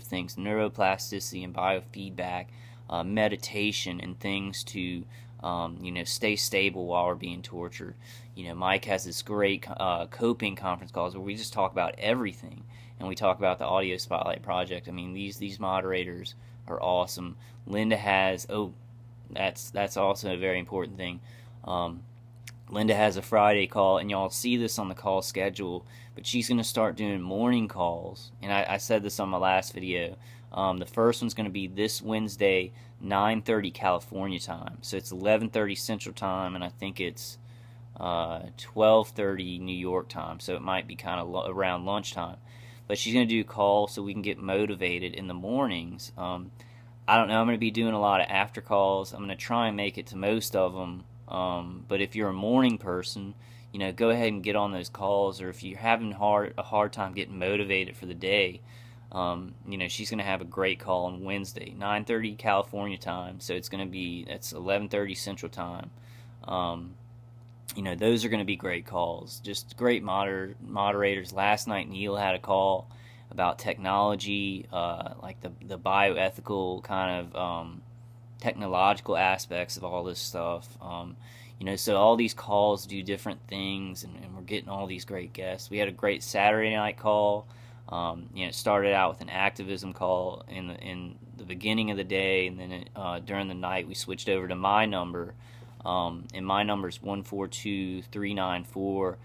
things, neuroplasticity and biofeedback, meditation, and things to stay stable while we're being tortured. Mike has this great coping conference calls where we just talk about everything, and we talk about the Audio Spotlight Project. I mean, these moderators are awesome. Linda has that's also a very important thing. Linda has a Friday call, and y'all see this on the call schedule, but she's going to start doing morning calls. And I said this on my last video. The first one's going to be this Wednesday, 9:30 California time. So it's 11:30 Central Time, and I think it's 12:30 New York time. So it might be kind of around lunchtime. But she's going to do calls so we can get motivated in the mornings. I don't know. I'm going to be doing a lot of after calls. I'm going to try and make it to most of them. But if you're a morning person, go ahead and get on those calls. Or if you're having a hard time getting motivated for the day, she's going to have a great call on Wednesday, 9:30 California time. So that's 11:30 Central Time. Those are going to be great calls. Just great moderators. Last night, Neil had a call about technology, like the bioethical kind of technological aspects of all this stuff. So all these calls do different things, and we're getting all these great guests. We had a great Saturday night call. It started out with an activism call in the beginning of the day, and then during the night we switched over to my number, and my number is 142394.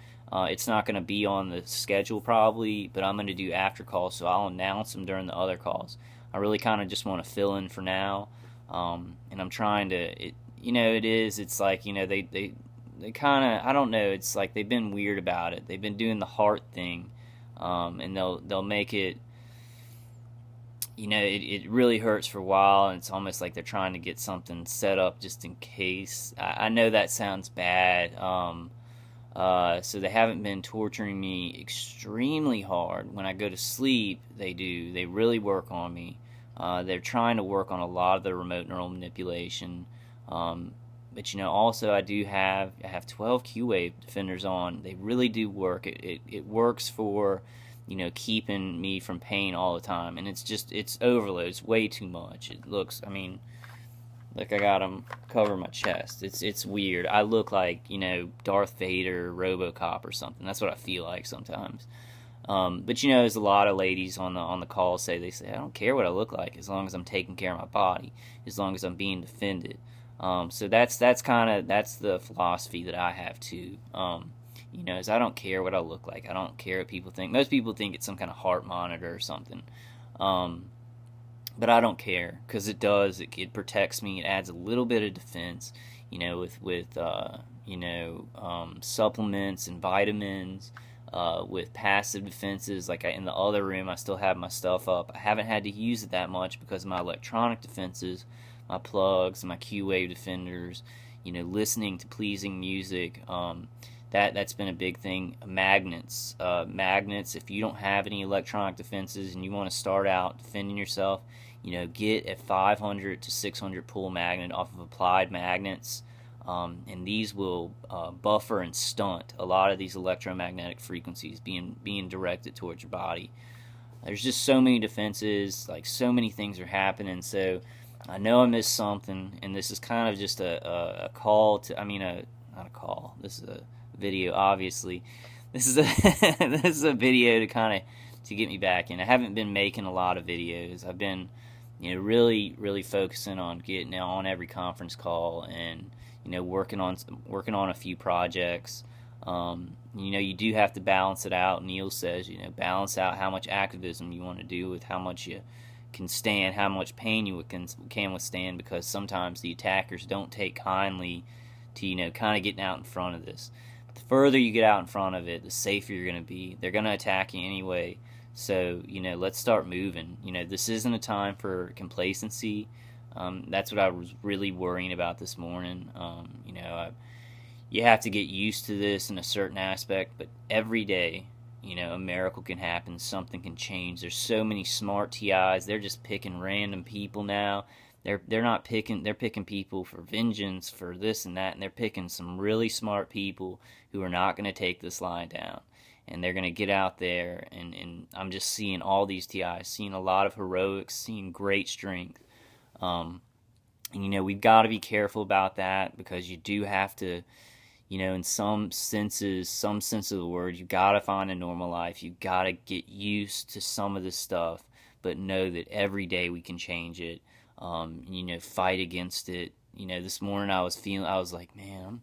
It's not going to be on the schedule probably, but I'm going to do after calls, so I'll announce them during the other calls. I really kind of just want to fill in for now. And I'm trying to, it's like, they kind of, I don't know, it's like they've been weird about it. They've been doing the heart thing, and they'll make it, it really hurts for a while, and it's almost like they're trying to get something set up just in case. I know that sounds bad. So they haven't been torturing me extremely hard. When I go to sleep, they do. They really work on me. They're trying to work on a lot of the remote neural manipulation. But also I have 12 Q-Wave defenders on. They really do work. It works for, keeping me from pain all the time. And it's overload. It's way too much. It looks, look, I got them cover my chest. It's weird. I look like, Darth Vader, RoboCop or something. That's what I feel like sometimes. But there's a lot of ladies on the call they say I don't care what I look like as long as I'm taking care of my body, as long as I'm being defended. So that's the philosophy that I have too. Is I don't care what I look like. I don't care what people think. Most people think it's some kind of heart monitor or something. But I don't care, because it protects me. It adds a little bit of defense, with supplements and vitamins. With passive defenses, like in the other room, I still have my stuff up. I haven't had to use it that much because of my electronic defenses, my plugs, my Q-Wave defenders, listening to pleasing music. That's been a big thing. Magnets. If you don't have any electronic defenses and you want to start out defending yourself, get a 500 to 600 pull magnet off of Applied Magnets. And these will buffer and stunt a lot of these electromagnetic frequencies being directed towards your body. There's just so many defenses, like so many things are happening. So I know I missed something, and this is kind of just a call to, not a call. This is a video, obviously. This is a video to kind of to get me back in. I haven't been making a lot of videos. I've been, really focusing on getting on every conference call and working on a few projects. You do have to balance it out. Neil says, balance out how much activism you want to do with how much you can stand, how much pain you can withstand, because sometimes the attackers don't take kindly to, kind of getting out in front of this. But the further you get out in front of it, the safer you're going to be. They're going to attack you anyway. So, let's start moving. This isn't a time for complacency. That's what I was really worrying about this morning. You have to get used to this in a certain aspect, but every day, a miracle can happen, something can change. There's so many smart TIs. They're just picking random people now. They're picking people for vengeance, for this and that, and they're picking some really smart people who are not going to take this line down. and they're going to get out there, and I'm just seeing all these TIs, seeing a lot of heroics, seeing great strength. And we've got to be careful about that, because you do have to, in some senses, some sense of the word, you got to find a normal life. You got to get used to some of this stuff, but know that every day we can change it. Fight against it. This morning I was like, man,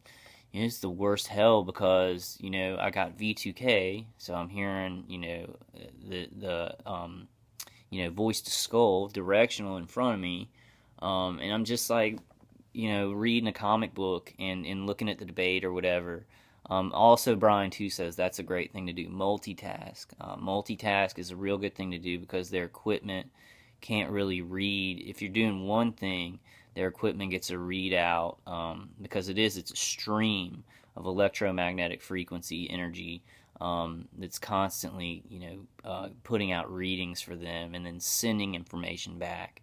it's the worst hell, because I got V2K, so I'm hearing the voice to skull directional in front of me, and I'm just like, reading a comic book and looking at the debate or whatever. Also, Brian too says that's a great thing to do. Multitask. Multitask is a real good thing to do, because their equipment can't really read. If you're doing one thing, their equipment gets a readout, because it's a stream of electromagnetic frequency energy, that's constantly, putting out readings for them and then sending information back.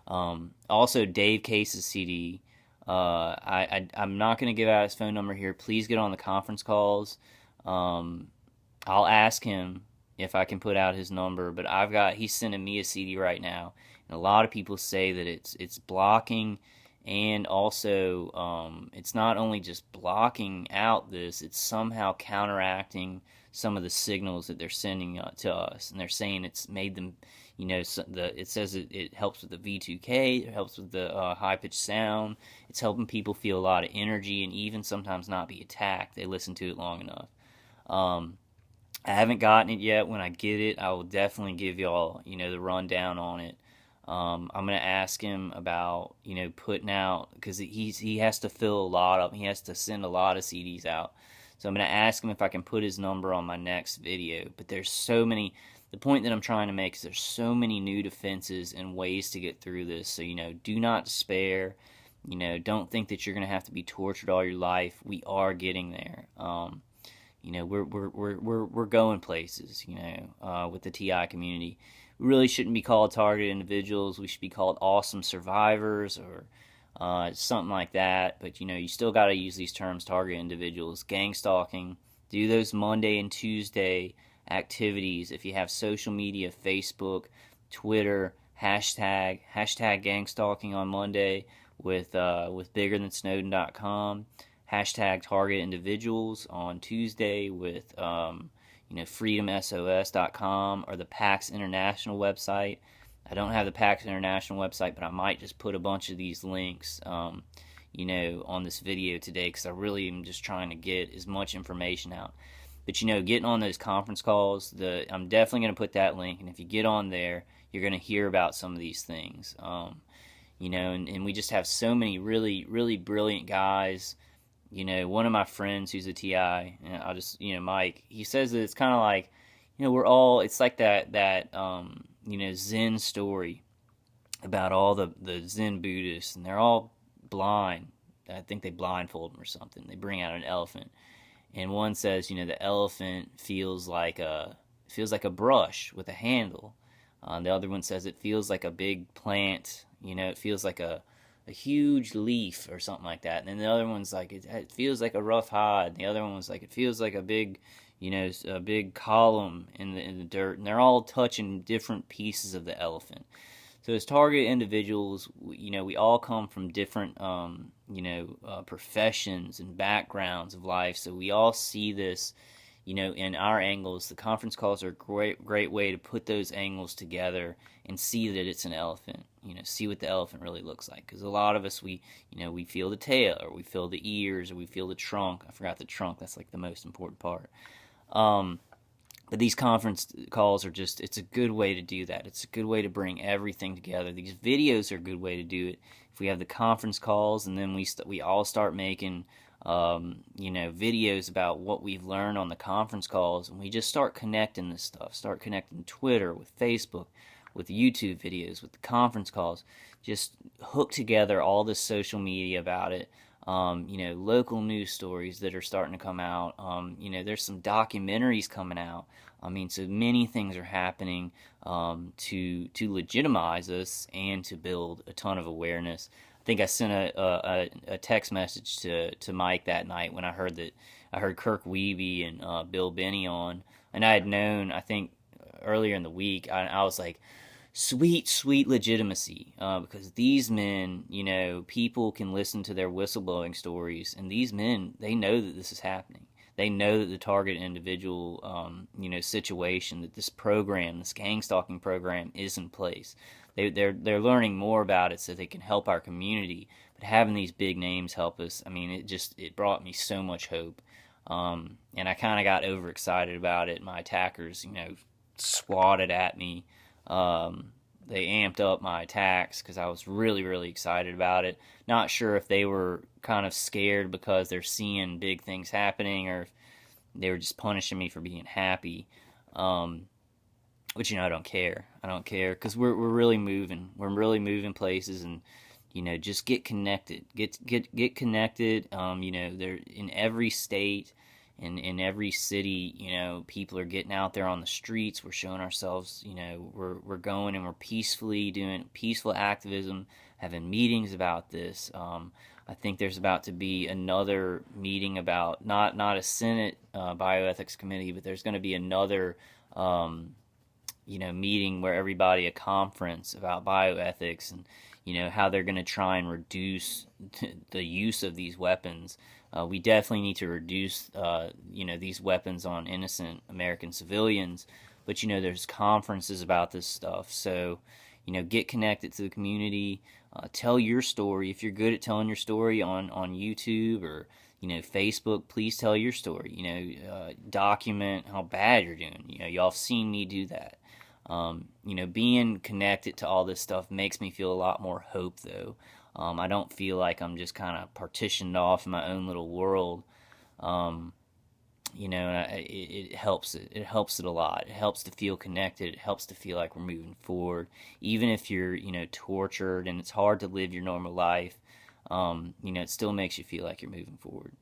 Also, Dave Case's CD. I'm not going to give out his phone number here. Please get on the conference calls. I'll ask him if I can put out his number, but he's sending me a CD right now, and a lot of people say that it's blocking, and also it's not only just blocking out this, it's somehow counteracting some of the signals that they're sending to us, and they're saying it's made them, it says it helps with the V2K, it helps with the high-pitched sound, it's helping people feel a lot of energy and even sometimes not be attacked. They listen to it long enough. I haven't gotten it yet. When I get it, I will definitely give y'all, the rundown on it. I'm gonna ask him about, putting out, because he has to he has to send a lot of CDs out. So I'm gonna ask him if I can put his number on my next video. But there's so many. The point that I'm trying to make is there's so many new defenses and ways to get through this. So do not despair. Don't think that you're gonna have to be tortured all your life. We are getting there. We're going places, with the TI community. We really shouldn't be called targeted individuals. We should be called awesome survivors, or something like that. But you still got to use these terms: targeted individuals, gangstalking. Do those Monday and Tuesday activities. If you have social media, Facebook, Twitter, hashtag gangstalking on Monday with biggerthansnowden.com. Hashtag target individuals on Tuesday with freedomsos.com or the PAX International website. I don't have the PAX International website, but I might just put a bunch of these links on this video today, because I really am just trying to get as much information out. But getting on those conference calls, I'm definitely going to put that link, and if you get on there, you're going to hear about some of these things. And we just have so many really, really brilliant guys. One of my friends who's a TI, and I'll just, Mike, he says that it's kind of like, it's like that Zen story about all the Zen Buddhists, and they're all blind. I think they blindfold them or something. They bring out an elephant, and one says, the elephant feels like a brush with a handle. The other one says it feels like a big plant. It feels like a huge leaf or something like that. And then the other one's like, it feels like a rough hide. And the other one was like, it feels like a big, a big column in the dirt. And they're all touching different pieces of the elephant. So as target individuals, we all come from different, professions and backgrounds of life. So we all see this, in our angles. The conference calls are a great way to put those angles together and see that it's an elephant. See what the elephant really looks like. Because a lot of us, we feel the tail, or we feel the ears, or we feel the trunk. I forgot the trunk. That's like the most important part. But these conference calls are it's a good way to do that. It's a good way to bring everything together. These videos are a good way to do it. If we have the conference calls, and then we all start making videos about what we've learned on the conference calls, and we just start connecting this stuff. Start connecting Twitter with Facebook, with YouTube videos, with the conference calls. Just hook together all this social media about it. Local news stories that are starting to come out. There's some documentaries coming out. So many things are happening to legitimize us and to build a ton of awareness. I think I sent a text message to Mike that night when I heard Kirk Wiebe and Bill Benny on. And I had known, I think, earlier in the week, I was like, sweet, sweet legitimacy, because these men, people can listen to their whistleblowing stories, and these men, they know that this is happening. They know that the target individual, situation, that this program, this gang stalking program, is in place. They're learning more about it so they can help our community. But having these big names help us, I mean, it brought me so much hope. And I kind of got overexcited about it. My attackers, swatted at me. They amped up my attacks because I was really, really excited about it. Not sure if they were kind of scared because they're seeing big things happening, or if they were just punishing me for being happy. Which I don't care. I don't care because we're really moving. We're really moving places, and just get connected. Get connected. They're in every state. In every city, people are getting out there on the streets. We're showing ourselves, we're going and we're peacefully doing peaceful activism, having meetings about this. I think there's about to be another meeting about not a Senate bioethics committee, but there's going to be another meeting where everybody, a conference about bioethics, and how they're going to try and reduce the use of these weapons. We definitely need to reduce these weapons on innocent American civilians, but there's conferences about this stuff. So get connected to the community. Tell your story. If you're good at telling your story on YouTube or Facebook, please tell your story. Document how bad you're doing. Y'all have seen me do that. Being connected to all this stuff makes me feel a lot more hope, though. I don't feel like I'm just kind of partitioned off in my own little world. And it helps it. It helps it a lot. It helps to feel connected. It helps to feel like we're moving forward. Even if you're, tortured and it's hard to live your normal life, it still makes you feel like you're moving forward.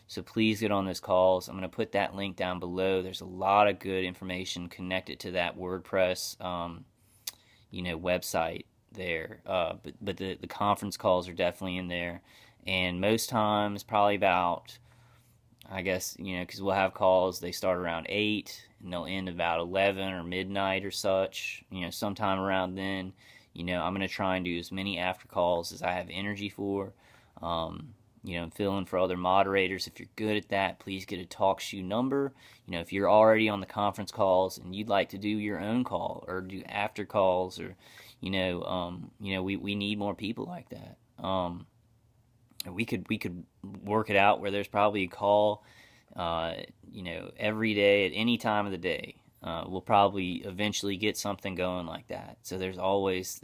So please get on those calls. I'm going to put that link down below. There's a lot of good information connected to that WordPress, website there. But the conference calls are definitely in there. And most times, probably about, I guess, because we'll have calls, they start around 8 and they'll end about 11 or midnight or such. Sometime around then, I'm going to try and do as many after calls as I have energy for. I'm filling for other moderators. If you're good at that, please get a TalkShoe number. If you're already on the conference calls and you'd like to do your own call or do after calls, or we need more people like that. We could work it out where there's probably a call, every day at any time of the day. We'll probably eventually get something going like that. So there's always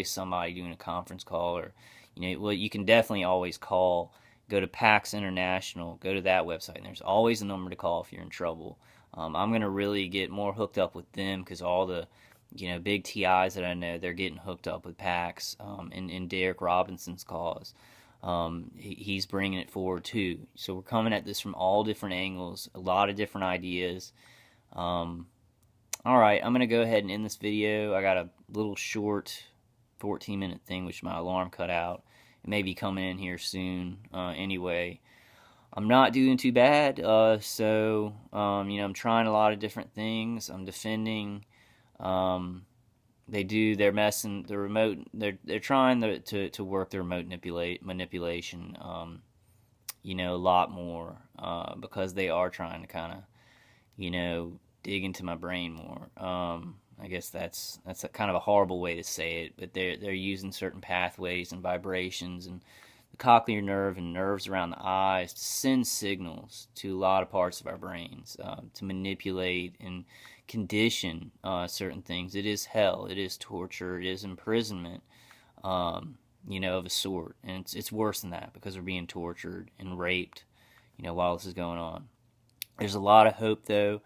somebody doing a conference call, or you can definitely always call. Go to PAX International, go to that website, and there's always a number to call if you're in trouble. I'm going to really get more hooked up with them because all the big TIs that I know, they're getting hooked up with PAX, in Derek Robinson's cause. He's bringing it forward too. So we're coming at this from all different angles, a lot of different ideas. Alright, I'm going to go ahead and end this video. I got a little short 14-minute thing which my alarm cut out. It may be coming in here soon. Anyway, I'm not doing too bad. So I'm trying a lot of different things. I'm defending. They're messing the remote. They're trying to work the remote manipulation. A lot more. Because they are trying to kind of dig into my brain more. I guess that's a kind of a horrible way to say it, but they're using certain pathways and vibrations and the cochlear nerve and nerves around the eyes to send signals to a lot of parts of our brains, to manipulate and condition certain things. It is hell, it is torture, it is imprisonment, of a sort, and it's worse than that because we're being tortured and raped, while this is going on. There's a lot of hope, though.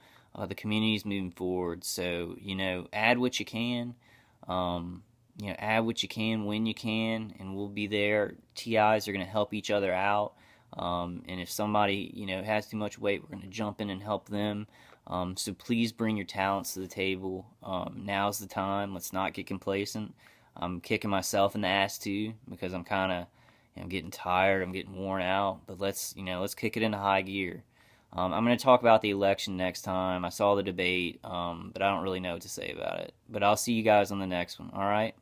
The community's moving forward, so add what you can. Add what you can when you can, and we'll be there. TIs are going to help each other out, and if somebody has too much weight, we're going to jump in and help them. So please bring your talents to the table. Now's the time. Let's not get complacent. I'm kicking myself in the ass too because I'm getting tired. I'm getting worn out. But let's kick it into high gear. I'm going to talk about the election next time. I saw the debate, but I don't really know what to say about it. But I'll see you guys on the next one. All right.